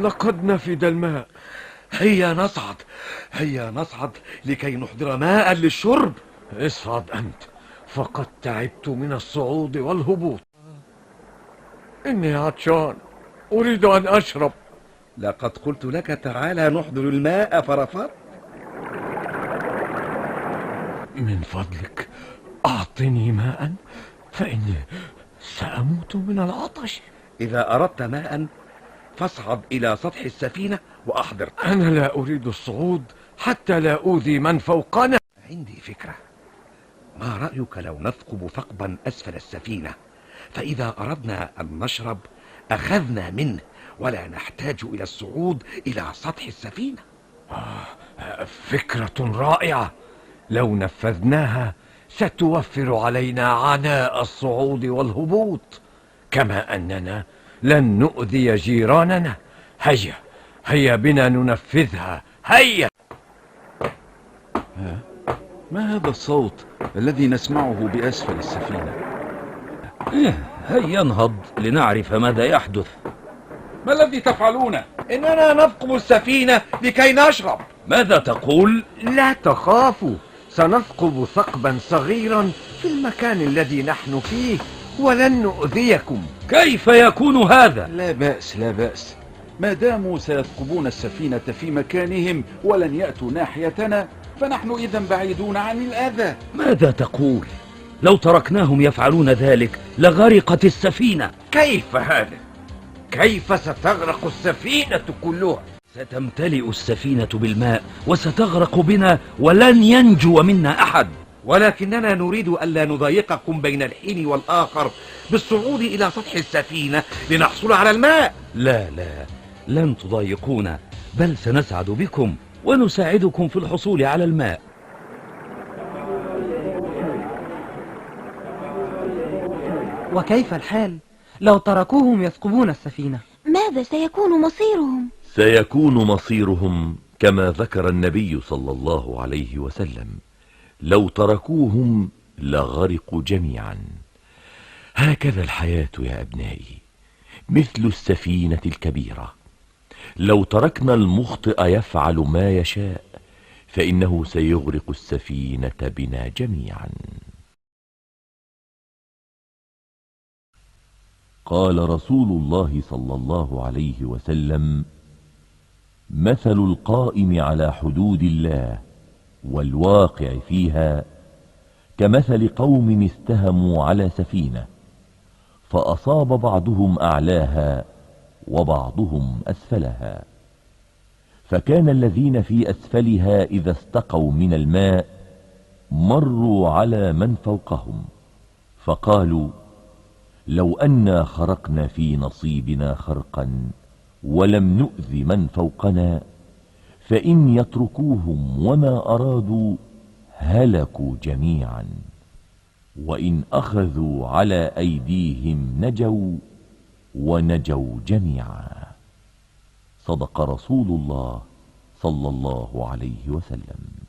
لقد نفد الماء. هيا نصعد، هيا نصعد لكي نحضر ماء للشرب. اصعد أنت، فقد تعبت من الصعود والهبوط. إني عطشان، أريد أن أشرب. لقد قلت لك تعالى نحضر الماء فرفضت. من فضلك أعطني ماء، فإني سأموت من العطش. إذا أردت ماء فاصعد إلى سطح السفينة وأحضر. أنا لا أريد الصعود حتى لا أؤذي من فوقنا. عندي فكرة، ما رأيك لو نثقب ثقبا أسفل السفينة، فإذا أردنا أن نشرب أخذنا منه ولا نحتاج إلى الصعود إلى سطح السفينة. فكرة رائعة، لو نفذناها ستوفر علينا عناء الصعود والهبوط، كما أننا لن نؤذي جيراننا. هيا هيا بنا ننفذها. هيا. ما هذا الصوت الذي نسمعه بأسفل السفينة؟ هيا انهض لنعرف ماذا يحدث. ما الذي تفعلونه؟ إننا نثقب السفينة لكي نشرب. ماذا تقول؟ لا تخافوا، سنثقب ثقبا صغيرا في المكان الذي نحن فيه ولن نؤذيكم. كيف يكون هذا؟ لا بأس لا بأس، ما داموا سيثقبون السفينة في مكانهم ولن يأتوا ناحيتنا فنحن إذا بعيدون عن الأذى. ماذا تقول؟ لو تركناهم يفعلون ذلك لغرقت السفينة. كيف هذا؟ كيف ستغرق السفينة كلها؟ ستمتلئ السفينة بالماء وستغرق بنا ولن ينجو منا أحد. ولكننا نريد ألا نضايقكم بين الحين والآخر بالصعود إلى سطح السفينة لنحصل على الماء. لا، لن تضايقونا، بل سنسعد بكم ونساعدكم في الحصول على الماء. وكيف الحال لو تركوهم يثقبون السفينة؟ ماذا سيكون مصيرهم؟ سيكون مصيرهم كما ذكر النبي صلى الله عليه وسلم، لو تركوهم لغرقوا جميعا. هكذا الحياة يا أبنائي، مثل السفينة الكبيرة، لو تركنا المخطئ يفعل ما يشاء فإنه سيغرق السفينة بنا جميعا. قال رسول الله صلى الله عليه وسلم: مثل القائم على حدود الله والواقع فيها كمثل قوم استهموا على سفينة فأصاب بعضهم أعلاها وبعضهم أسفلها، فكان الذين في أسفلها إذا استقوا من الماء مروا على من فوقهم فقالوا: لو أنا خرقنا في نصيبنا خرقا ولم نؤذ من فوقنا فإن يتركوهم وما أرادوا هلكوا جميعا، وإن أخذوا على أيديهم نجوا ونجوا جميعا. صدق رسول الله صلى الله عليه وسلم.